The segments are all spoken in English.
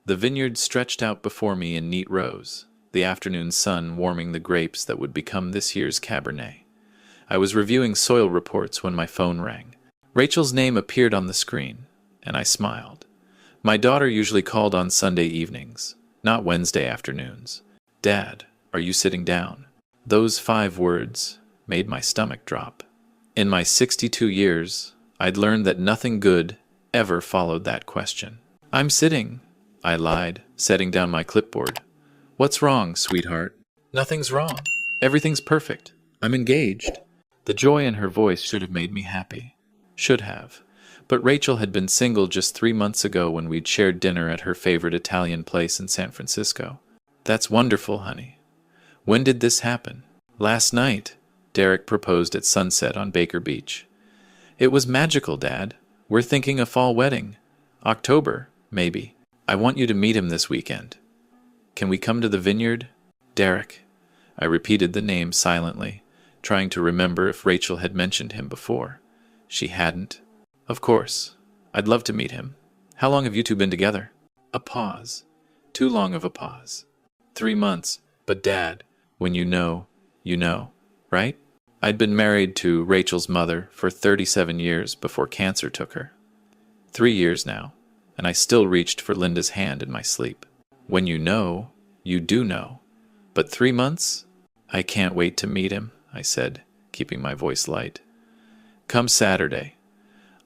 The vineyard stretched out before me in neat rows, the afternoon sun warming the grapes that would become this year's Cabernet. I was reviewing soil reports when my phone rang. Rachel's name appeared on the screen, and I smiled. My daughter usually called on Sunday evenings, not Wednesday afternoons. "Dad, are you sitting down?" Those 5 words made my stomach drop. In my 62 years, I'd learned that nothing good ever followed that question. "I'm sitting," I lied, setting down my clipboard. "What's wrong, sweetheart?" "Nothing's wrong. Everything's perfect. I'm engaged." The joy in her voice should have made me happy. Should have. But Rachel had been single just 3 months ago when we'd shared dinner at her favorite Italian place in San Francisco. "That's wonderful, honey. When did this happen?" "Last night." Derek proposed at sunset on Baker Beach. "It was magical, Dad. We're thinking a fall wedding. October, maybe. I want you to meet him this weekend. Can we come to the vineyard?" "Derek." I repeated the name silently, trying to remember if Rachel had mentioned him before. She hadn't. "Of course. I'd love to meet him. How long have you two been together?" A pause. Too long of a pause. 3 months. "But Dad, when you know, right?" I'd been married to Rachel's mother for 37 years before cancer took her. 3 years now, and I still reached for Linda's hand in my sleep. "When you know, you do know. But 3 months? I can't wait to meet him," I said, keeping my voice light. "Come Saturday.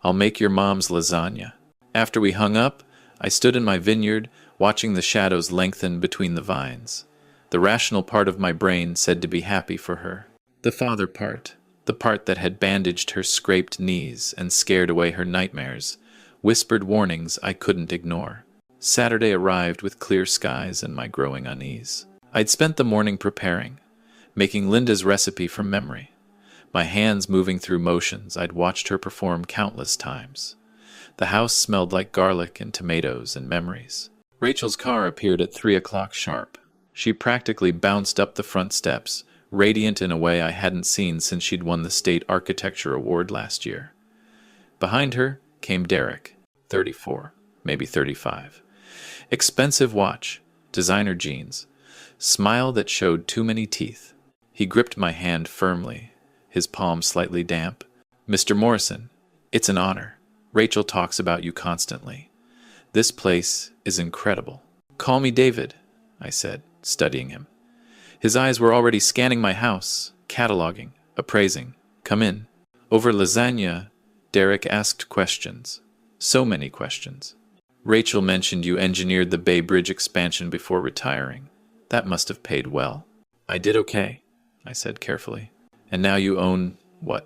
I'll make your mom's lasagna." After we hung up, I stood in my vineyard, watching the shadows lengthen between the vines. The rational part of my brain said to be happy for her. The father part, the part that had bandaged her scraped knees and scared away her nightmares, whispered warnings I couldn't ignore. Saturday arrived with clear skies and my growing unease. I'd spent the morning preparing, making Linda's recipe from memory. My hands moving through motions I'd watched her perform countless times. The house smelled like garlic and tomatoes and memories. Rachel's car appeared at 3 o'clock sharp. She practically bounced up the front steps, radiant in a way I hadn't seen since she'd won the State Architecture Award last year. Behind her came Derek, 34, maybe 35. Expensive watch, designer jeans, smile that showed too many teeth. He gripped my hand firmly, his palm slightly damp. "Mr. Morrison, it's an honor. Rachel talks about you constantly. This place is incredible." "Call me David," I said, studying him. His eyes were already scanning my house, cataloging, appraising. "Come in." Over lasagna, Derek asked questions. So many questions. "Rachel mentioned you engineered the Bay Bridge expansion before retiring. That must have paid well." "I did okay," I said carefully. "And now you own,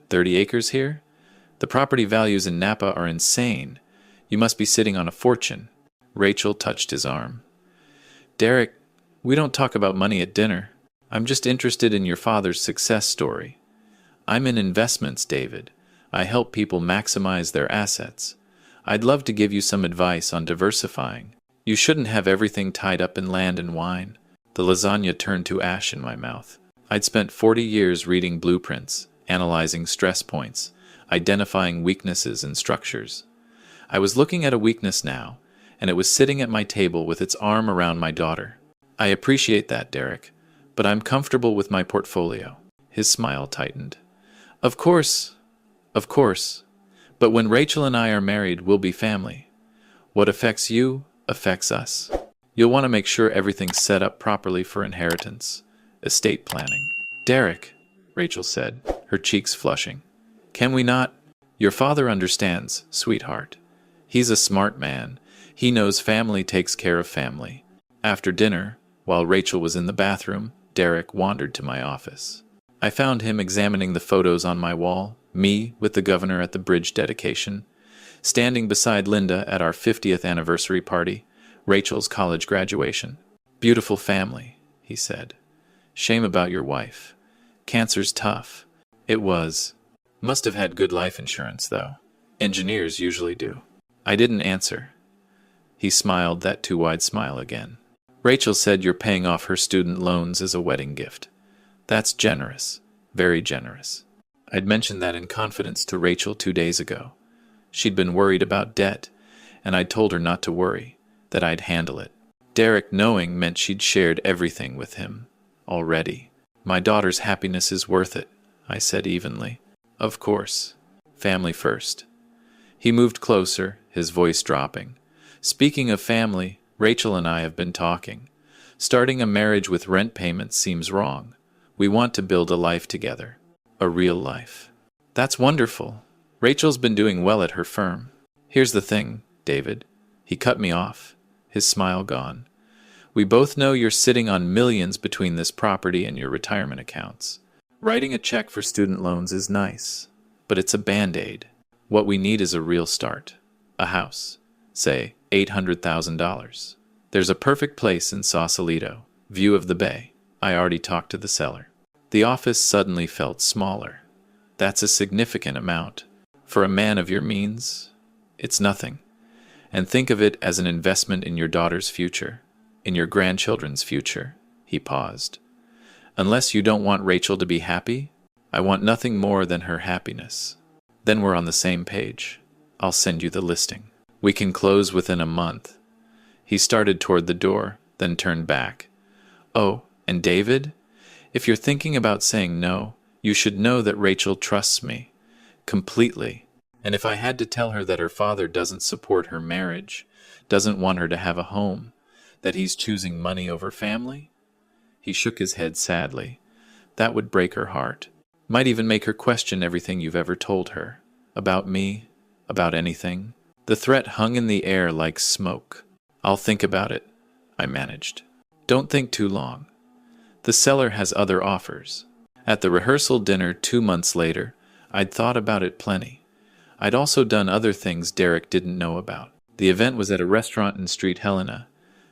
30 acres here? The property values in Napa are insane. You must be sitting on a fortune." Rachel touched his arm. "Derek, we don't talk about money at dinner. I'm just interested in your father's success story. I'm in investments, David. I help people maximize their assets. I'd love to give you some advice on diversifying. You shouldn't have everything tied up in land and wine." The lasagna turned to ash in my mouth. I'd spent 40 years reading blueprints, analyzing stress points, identifying weaknesses and structures. I was looking at a weakness now, and it was sitting at my table with its arm around my daughter. "I appreciate that, Derek, but I'm comfortable with my portfolio." His smile tightened. Of course. But when Rachel and I are married, we'll be family. What affects you affects us. You'll want to make sure everything's set up properly for inheritance, estate planning." "Derek," Rachel said, her cheeks flushing. "Can we not?" "Your father understands, sweetheart. He's a smart man. He knows family takes care of family." After dinner, while Rachel was in the bathroom, Derek wandered to my office. I found him examining the photos on my wall, me with the governor at the bridge dedication, standing beside Linda at our 50th anniversary party, Rachel's college graduation. "Beautiful family," he said. "Shame about your wife. Cancer's tough." It was. Must have had good life insurance, though. Engineers usually do. I didn't answer. He smiled that too wide smile again. "Rachel said you're paying off her student loans as a wedding gift. That's generous. Very generous." I'd mentioned that in confidence to Rachel 2 days ago. She'd been worried about debt, and I'd told her not to worry, that I'd handle it. Derek knowing meant she'd shared everything with him already. My daughter's happiness is worth it, I said evenly. Of course. Family first. He moved closer, his voice dropping. Speaking of family, Rachel and I have been talking. Starting a marriage with rent payments seems wrong. We want to build a life together. A real life. That's wonderful. Rachel's been doing well at her firm. Here's the thing, David. He cut me off, his smile gone. We both know you're sitting on millions between this property and your retirement accounts. Writing a check for student loans is nice, but it's a band-aid. What we need is a real start. A house. Say, $800,000. There's a perfect place in Sausalito. View of the bay. I already talked to the seller. The office suddenly felt smaller. That's a significant amount. For a man of your means, it's nothing. And think of it as an investment in your daughter's future, in your grandchildren's future. He paused. Unless you don't want Rachel to be happy, I want nothing more than her happiness. Then we're on the same page. I'll send you the listing. We can close within a month. He started toward the door, then turned back. Oh, and David? If you're thinking about saying no, you should know that Rachel trusts me. Completely. And if I had to tell her that her father doesn't support her marriage, doesn't want her to have a home, that he's choosing money over family? He shook his head sadly. That would break her heart. Might even make her question everything you've ever told her. About me, about anything. The threat hung in the air like smoke. I'll think about it, I managed. Don't think too long. The seller has other offers. At the rehearsal dinner 2 months later, I'd thought about it plenty. I'd also done other things Derek didn't know about. The event was at a restaurant in Street Helena.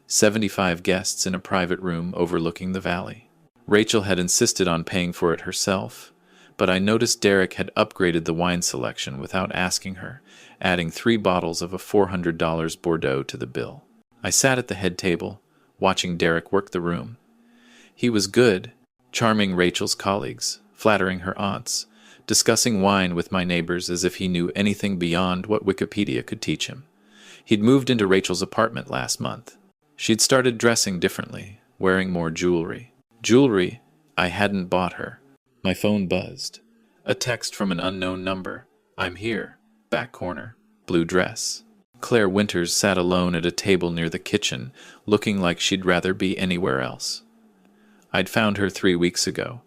75 guests in a private room overlooking the valley. Rachel had insisted on paying for it herself, but I noticed Derek had upgraded the wine selection without asking her, adding 3 bottles of a $400 Bordeaux to the bill. I sat at the head table, watching Derek work the room. He was good, charming Rachel's colleagues, flattering her aunts, discussing wine with my neighbors as if he knew anything beyond what Wikipedia could teach him. He'd moved into Rachel's apartment last month. She'd started dressing differently, wearing more jewelry. Jewelry I hadn't bought her. My phone buzzed. A text from an unknown number. I'm here. Back corner. Blue dress. Claire Winters sat alone at a table near the kitchen, looking like she'd rather be anywhere else. I'd found her 3 weeks ago,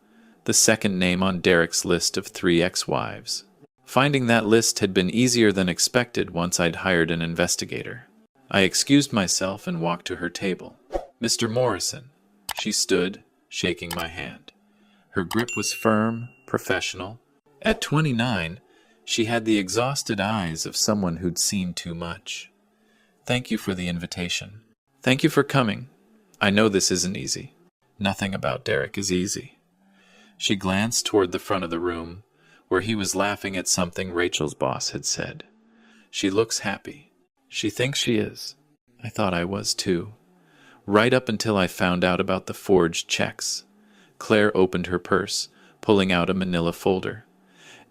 the second name on Derek's list of 3 ex-wives. Finding that list had been easier than expected once I'd hired an investigator. I excused myself and walked to her table. Mr. Morrison. She stood, shaking my hand. Her grip was firm, professional. At 29, she had the exhausted eyes of someone who'd seen too much. Thank you for the invitation. Thank you for coming. I know this isn't easy. Nothing about Derek is easy. She glanced toward the front of the room, where he was laughing at something Rachel's boss had said. She looks happy. She thinks she is. I thought I was too. Right up until I found out about the forged checks. Claire opened her purse, pulling out a manila folder.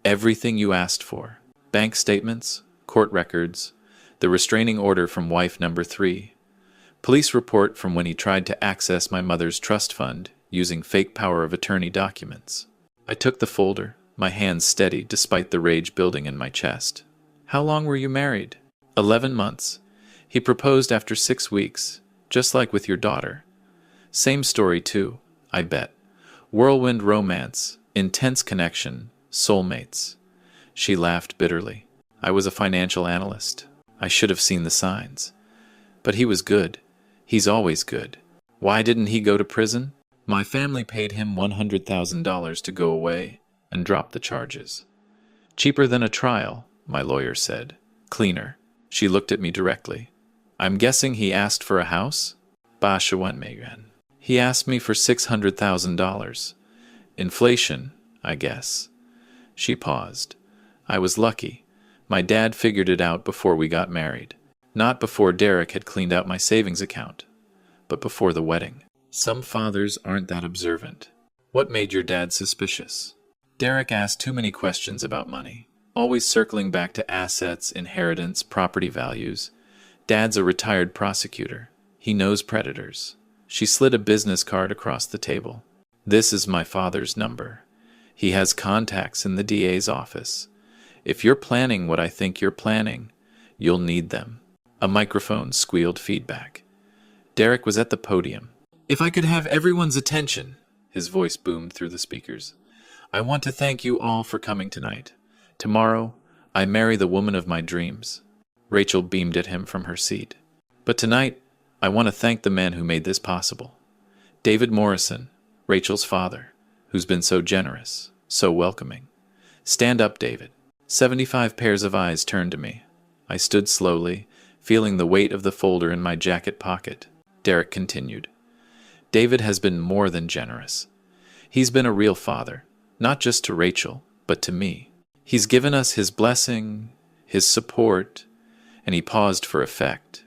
Everything you asked for. Bank statements, court records, the restraining order from wife number 3. Police report from when he tried to access my mother's trust fund using fake power of attorney documents. I took the folder, my hands steady despite the rage building in my chest. How long were you married? 11 months. He proposed after 6 weeks, just like with your daughter. Same story too, I bet. Whirlwind romance, intense connection, soulmates. She laughed bitterly. I was a financial analyst. I should have seen the signs. But he was good. He's always good. Why didn't he go to prison? My family paid him $100,000 to go away and drop the charges. Cheaper than a trial, my lawyer said. Cleaner. She looked at me directly. I'm guessing he asked for a house? He asked me for $600,000. Inflation, I guess. She paused. I was lucky. My dad figured it out before we got married. Not before Derek had cleaned out my savings account, but before the wedding. Some fathers aren't that observant. What made your dad suspicious? Derek asked too many questions about money, always circling back to assets, inheritance, property values. Dad's a retired prosecutor. He knows predators. She slid a business card across the table. This is my father's number. He has contacts in the DA's office. If you're planning what I think you're planning, you'll need them. A microphone squealed feedback. Derek was at the podium. If I could have everyone's attention, his voice boomed through the speakers. I want to thank you all for coming tonight. Tomorrow, I marry the woman of my dreams. Rachel beamed at him from her seat. But tonight, I want to thank the man who made this possible. David Morrison, Rachel's father, who's been so generous, so welcoming. Stand up, David. 75 pairs of eyes turned to me. I stood slowly, feeling the weight of the folder in my jacket pocket. Derek continued. David has been more than generous. He's been a real father, not just to Rachel, but to me. He's given us his blessing, his support, and he paused for effect.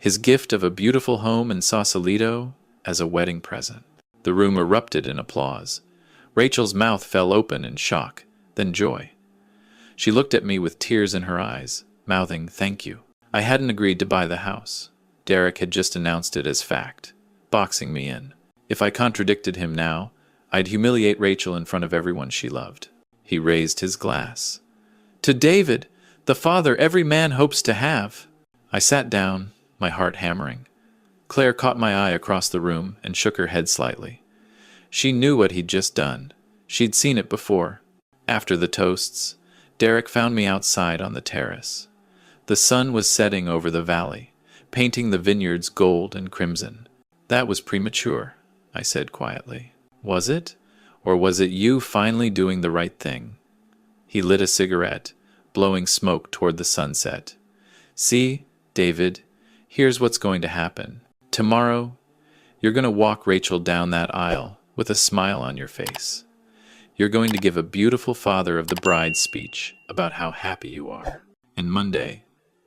His gift of a beautiful home in Sausalito as a wedding present. The room erupted in applause. Rachel's mouth fell open in shock, then joy. She looked at me with tears in her eyes, mouthing, "Thank you." I hadn't agreed to buy the house. Derek had just announced it as fact, boxing me in. If I contradicted him now, I'd humiliate Rachel in front of everyone she loved. He raised his glass. To David, the father every man hopes to have. I sat down, my heart hammering. Claire caught my eye across the room and shook her head slightly. She knew what he'd just done. She'd seen it before. After the toasts, Derek found me outside on the terrace. The sun was setting over the valley, painting the vineyards gold and crimson. That was premature, I said quietly. Was it? Or was it you finally doing the right thing? He lit a cigarette, blowing smoke toward the sunset. See, David, here's what's going to happen. Tomorrow, you're going to walk Rachel down that aisle with a smile on your face. You're going to give a beautiful father of the bride speech about how happy you are. And Monday,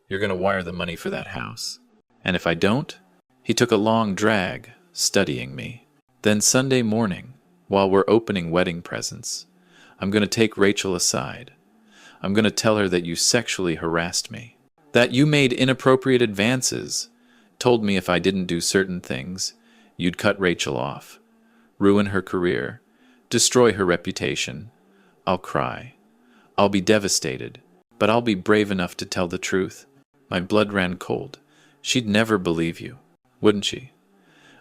you're going to wire the money for that house. And if I don't, he took a long drag, studying me. Then Sunday morning, while we're opening wedding presents, I'm going to take Rachel aside. I'm going to tell her that you sexually harassed me, that you made inappropriate advances, told me if I didn't do certain things, you'd cut Rachel off, ruin her career, destroy her reputation. I'll cry. I'll be devastated, but I'll be brave enough to tell the truth. My blood ran cold. She'd never believe you, wouldn't she?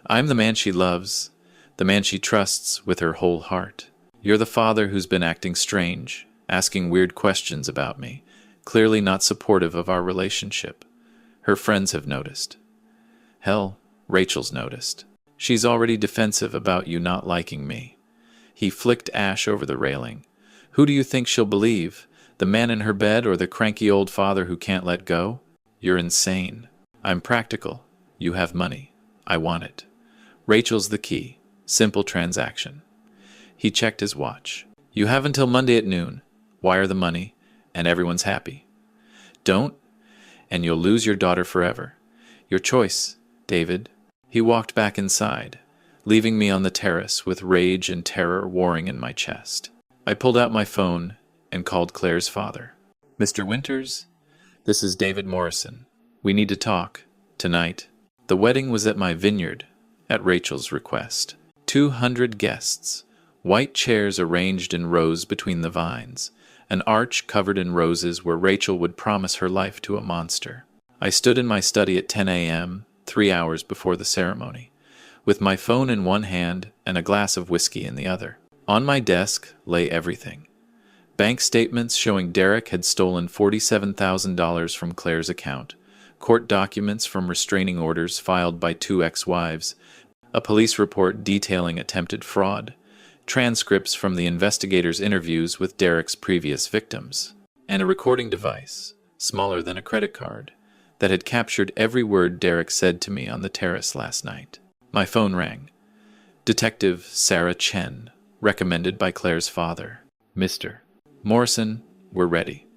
I'm the man she loves, the man she trusts with her whole heart. You're the father who's been acting strange, asking weird questions about me, clearly not supportive of our relationship. Her friends have noticed. Hell, Rachel's noticed. She's already defensive about you not liking me. He flicked ash over the railing. Who do you think she'll believe? The man in her bed or the cranky old father who can't let go? You're insane. I'm practical. You have money. I want it. Rachel's the key. Simple transaction. He checked his watch. You have until Monday at noon. Wire the money, and everyone's happy. Don't, and you'll lose your daughter forever. Your choice, David. He walked back inside, leaving me on the terrace with rage and terror warring in my chest. I pulled out my phone and called Claire's father. Mr. Winters, this is David Morrison. We need to talk, tonight. The wedding was at my vineyard, at Rachel's request. 200 guests, white chairs arranged in rows between the vines, an arch covered in roses where Rachel would promise her life to a monster. I stood in my study at 10 a.m., 3 hours before the ceremony, with my phone in one hand and a glass of whiskey in the other. On my desk lay everything. Bank statements showing Derek had stolen $47,000 from Claire's account, court documents from restraining orders filed by 2 ex-wives, a police report detailing attempted fraud, transcripts from the investigators' interviews with Derek's previous victims, and a recording device, smaller than a credit card, that had captured every word Derek said to me on the terrace last night. My phone rang. Detective Sarah Chen, recommended by Claire's father. Mr. Morrison, we're ready.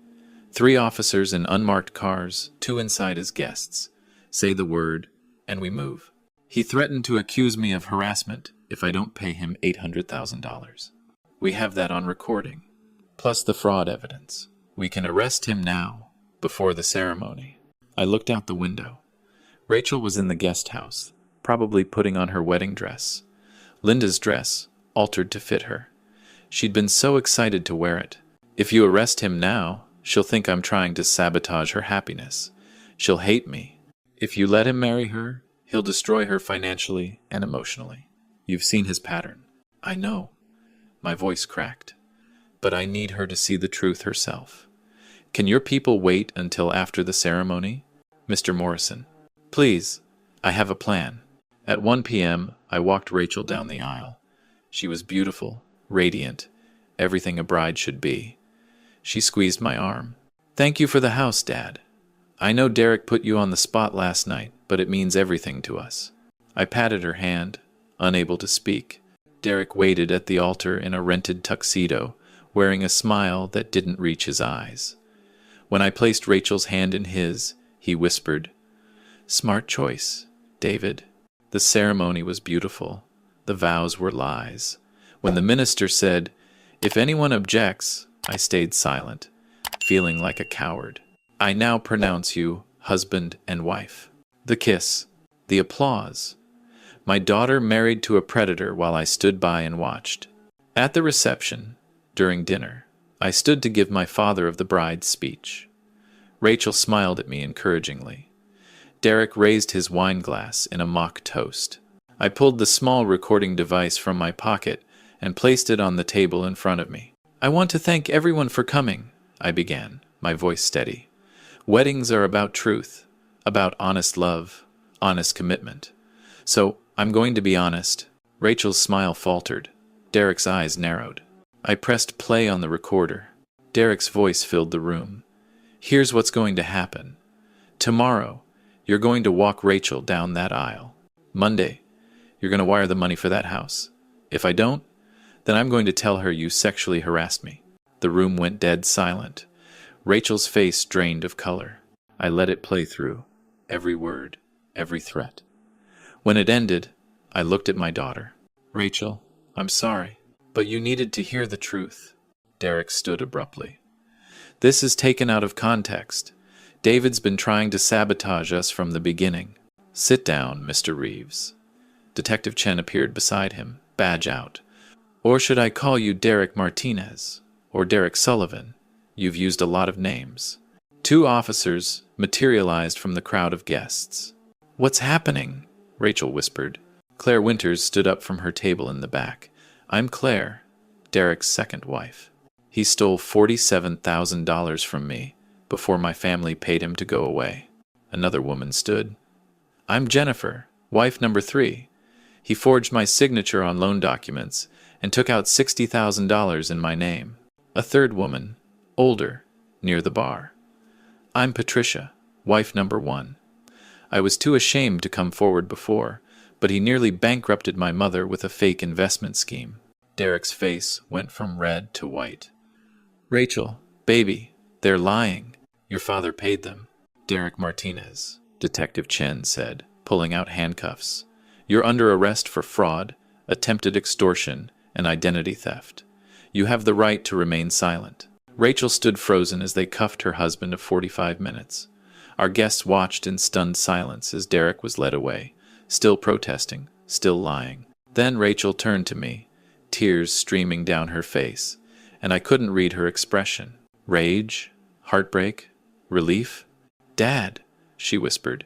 3 officers in unmarked cars, 2 inside as guests. Say the word, and we move. He threatened to accuse me of harassment if I don't pay him $800,000. We have that on recording, plus the fraud evidence. We can arrest him now, before the ceremony. I looked out the window. Rachel was in the guest house, probably putting on her wedding dress. Linda's dress, altered to fit her. She'd been so excited to wear it. If you arrest him now, she'll think I'm trying to sabotage her happiness. She'll hate me. If you let him marry her, he'll destroy her financially and emotionally. You've seen his pattern. I know. My voice cracked. But I need her to see the truth herself. Can your people wait until after the ceremony? Mr. Morrison. Please, I have a plan. At 1 p.m., I walked Rachel down the aisle. She was beautiful, radiant, everything a bride should be. She squeezed my arm. Thank you for the house, Dad. I know Derek put you on the spot last night, but it means everything to us. I patted her hand, unable to speak. Derek waited at the altar in a rented tuxedo, wearing a smile that didn't reach his eyes. When I placed Rachel's hand in his, he whispered, Smart choice, David. The ceremony was beautiful. The vows were lies. When the minister said, If anyone objects, I stayed silent, feeling like a coward. I now pronounce you husband and wife. The kiss, the applause. My daughter married to a predator while I stood by and watched. At the reception, during dinner, I stood to give my father of the bride's speech. Rachel smiled at me encouragingly. Derek raised his wine glass in a mock toast. I pulled the small recording device from my pocket and placed it on the table in front of me. I want to thank everyone for coming, I began, my voice steady. Weddings are about truth, about honest love, honest commitment. So, I'm going to be honest. Rachel's smile faltered. Derek's eyes narrowed. I pressed play on the recorder. Derek's voice filled the room. Here's what's going to happen. Tomorrow, you're going to walk Rachel down that aisle. Monday, you're going to wire the money for that house. If I don't, then I'm going to tell her you sexually harassed me. The room went dead silent. Rachel's face drained of color. I let it play through. Every word, every threat. When it ended, I looked at my daughter. Rachel, I'm sorry, but you needed to hear the truth. Derek stood abruptly. This is taken out of context. David's been trying to sabotage us from the beginning. Sit down, Mr. Reeves. Detective Chen appeared beside him, badge out. Or should I call you Derek Martinez? Or Derek Sullivan? You've used a lot of names. 2 officers materialized from the crowd of guests. What's happening? Rachel whispered. Claire Winters stood up from her table in the back. I'm Claire, Derek's second wife. He stole $47,000 from me before my family paid him to go away. Another woman stood. I'm Jennifer, wife number 3. He forged my signature on loan documents and took out $60,000 in my name. A third woman, older, near the bar. I'm Patricia, wife number 1. I was too ashamed to come forward before, but he nearly bankrupted my mother with a fake investment scheme. Derek's face went from red to white. Rachel, baby, they're lying. Your father paid them. Derek Martinez, Detective Chen said, pulling out handcuffs. You're under arrest for fraud, attempted extortion, and identity theft. You have the right to remain silent. Rachel stood frozen as they cuffed her husband of 45 minutes. Our guests watched in stunned silence as Derek was led away, still protesting, still lying. Then Rachel turned to me, tears streaming down her face, and I couldn't read her expression. Rage? Heartbreak? Relief? Dad, she whispered.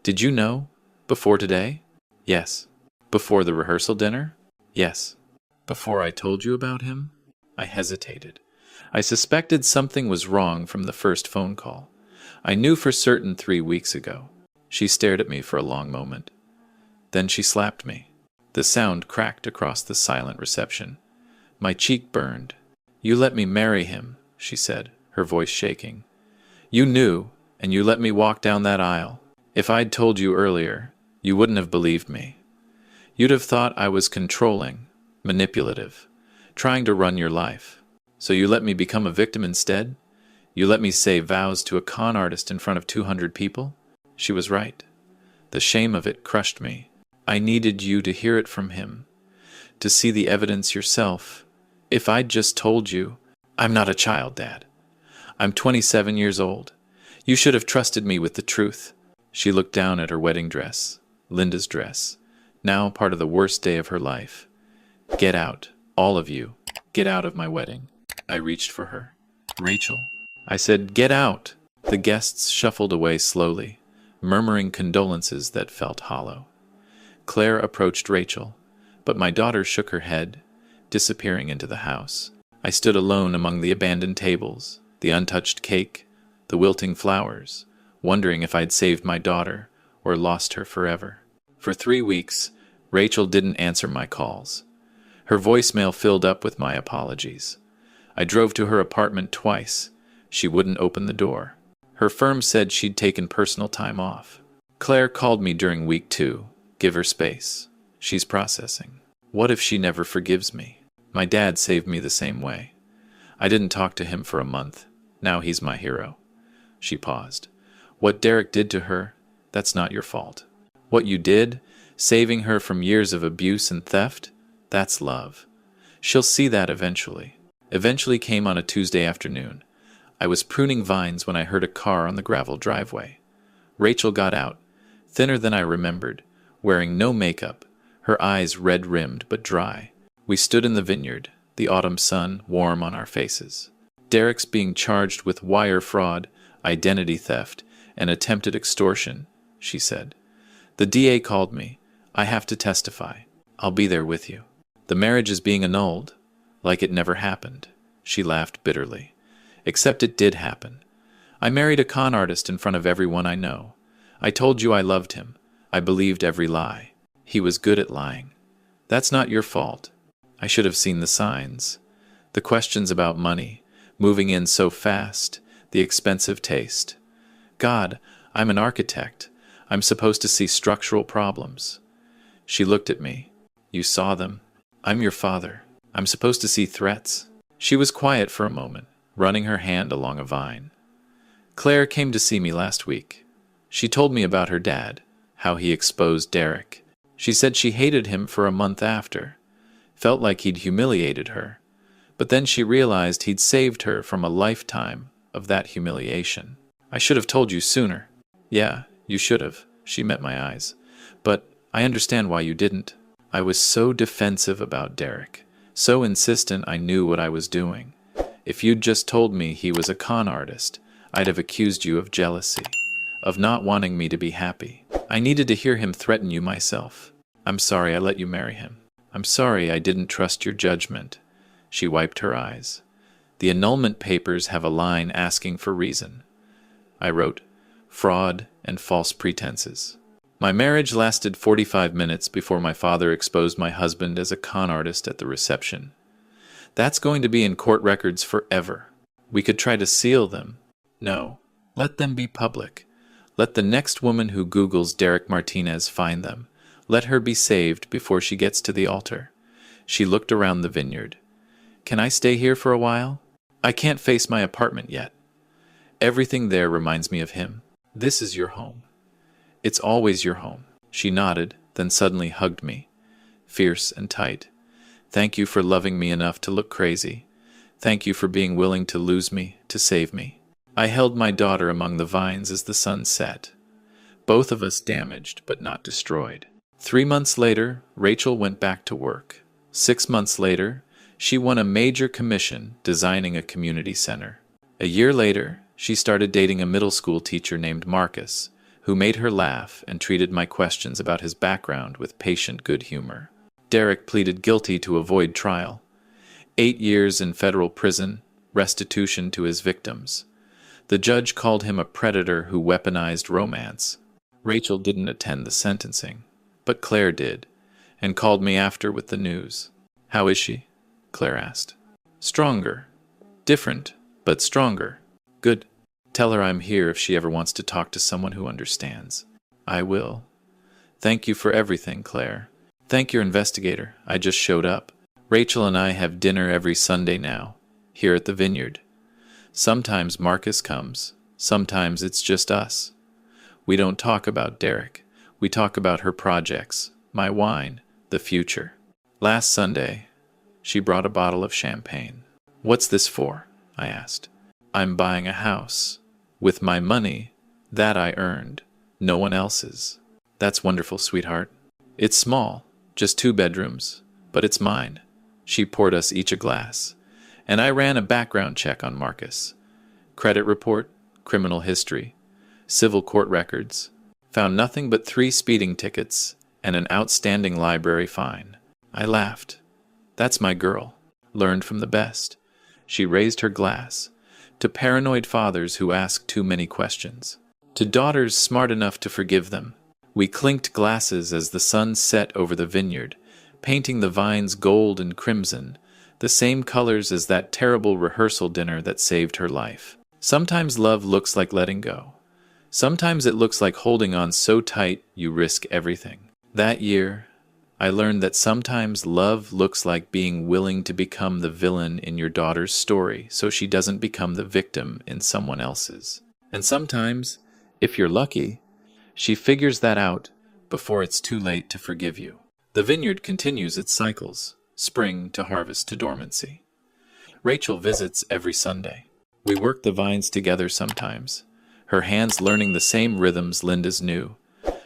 Did you know? Before today? Yes. Before the rehearsal dinner? Yes. Before I told you about him? I hesitated. I suspected something was wrong from the first phone call. I knew for certain 3 weeks ago. She stared at me for a long moment. Then she slapped me. The sound cracked across the silent reception. My cheek burned. You let me marry him, she said, her voice shaking. You knew, and you let me walk down that aisle. If I'd told you earlier, you wouldn't have believed me. You'd have thought I was controlling, manipulative, trying to run your life. So you let me become a victim instead? You let me say vows to a con artist in front of 200 people? She was right. The shame of it crushed me. I needed you to hear it from him, to see the evidence yourself. If I'd just told you, I'm not a child, Dad. I'm 27 years old. You should have trusted me with the truth. She looked down at her wedding dress, Linda's dress, now part of the worst day of her life. Get out, all of you. Get out of my wedding. I reached for her. Rachel. I said, get out. The guests shuffled away slowly, murmuring condolences that felt hollow. Claire approached Rachel, but my daughter shook her head, disappearing into the house. I stood alone among the abandoned tables, the untouched cake, the wilting flowers, wondering if I'd saved my daughter or lost her forever. For 3 weeks, Rachel didn't answer my calls. Her voicemail filled up with my apologies. I drove to her apartment twice. She wouldn't open the door. Her firm said she'd taken personal time off. Claire called me during week 2. Give her space. She's processing. What if she never forgives me? My dad saved me the same way. I didn't talk to him for a month. Now he's my hero. She paused. What Derek did to her, that's not your fault. What you did, saving her from years of abuse and theft, that's love. She'll see that eventually. Eventually came on a Tuesday afternoon. I was pruning vines when I heard a car on the gravel driveway. Rachel got out, thinner than I remembered, wearing no makeup, her eyes red-rimmed but dry. We stood in the vineyard, the autumn sun warm on our faces. Derek's being charged with wire fraud, identity theft, and attempted extortion, she said. The DA called me. I have to testify. I'll be there with you. The marriage is being annulled, like it never happened. She laughed bitterly. Except it did happen. I married a con artist in front of everyone I know. I told you I loved him. I believed every lie. He was good at lying. That's not your fault. I should have seen the signs. The questions about money, moving in so fast, the expensive taste. God, I'm an architect. I'm supposed to see structural problems. She looked at me. You saw them. I'm your father. I'm supposed to see threats. She was quiet for a moment, running her hand along a vine. Claire came to see me last week. She told me about her dad, how he exposed Derek. She said she hated him for a month after. Felt like he'd humiliated her. But then she realized he'd saved her from a lifetime of that humiliation. I should have told you sooner. Yeah, you should have. She met my eyes. But I understand why you didn't. I was so defensive about Derek, so insistent I knew what I was doing. If you'd just told me he was a con artist, I'd have accused you of jealousy, of not wanting me to be happy. I needed to hear him threaten you myself. I'm sorry I let you marry him. I'm sorry I didn't trust your judgment. She wiped her eyes. The annulment papers have a line asking for reason. I wrote, fraud and false pretenses. My marriage lasted 45 minutes before my father exposed my husband as a con artist at the reception. That's going to be in court records forever. We could try to seal them. No, let them be public. Let the next woman who Googles Derek Martinez find them. Let her be saved before she gets to the altar. She looked around the vineyard. Can I stay here for a while? I can't face my apartment yet. Everything there reminds me of him. This is your home. It's always your home. She nodded, then suddenly hugged me, fierce and tight. Thank you for loving me enough to look crazy. Thank you for being willing to lose me, to save me. I held my daughter among the vines as the sun set. Both of us damaged, but not destroyed. 3 months later, Rachel went back to work. 6 months later, she won a major commission designing a community center. A year later, she started dating a middle school teacher named Marcus, who made her laugh and treated my questions about his background with patient good humor. Derek pleaded guilty to avoid trial. 8 years in federal prison, restitution to his victims. The judge called him a predator who weaponized romance. Rachel didn't attend the sentencing, but Claire did, and called me after with the news. How is she? Claire asked. Stronger. Different, but stronger. Good. Tell her I'm here if she ever wants to talk to someone who understands. I will. Thank you for everything, Claire. Thank your investigator. I just showed up. Rachel and I have dinner every Sunday now, here at the vineyard. Sometimes Marcus comes. Sometimes it's just us. We don't talk about Derek. We talk about her projects, my wine, the future. Last Sunday, she brought a bottle of champagne. What's this for? I asked. I'm buying a house. With my money, that I earned. No one else's. That's wonderful, sweetheart. It's small, just 2 bedrooms, but it's mine. She poured us each a glass, and I ran a background check on Marcus. Credit report, criminal history, civil court records. Found nothing but 3 speeding tickets and an outstanding library fine. I laughed. That's my girl. Learned from the best. She raised her glass. To paranoid fathers who ask too many questions. To daughters smart enough to forgive them. We clinked glasses as the sun set over the vineyard, painting the vines gold and crimson, the same colors as that terrible rehearsal dinner that saved her life. Sometimes love looks like letting go. Sometimes it looks like holding on so tight you risk everything. That year, I learned that sometimes love looks like being willing to become the villain in your daughter's story so she doesn't become the victim in someone else's. And sometimes, if you're lucky, she figures that out before it's too late to forgive you. The vineyard continues its cycles, spring to harvest to dormancy. Rachel visits every Sunday. We work the vines together sometimes, her hands learning the same rhythms Linda's knew,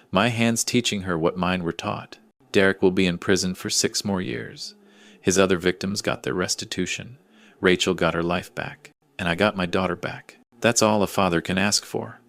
my hands teaching her what mine were taught. Derek will be in prison for 6 more years. His other victims got their restitution. Rachel got her life back, and I got my daughter back. That's all a father can ask for.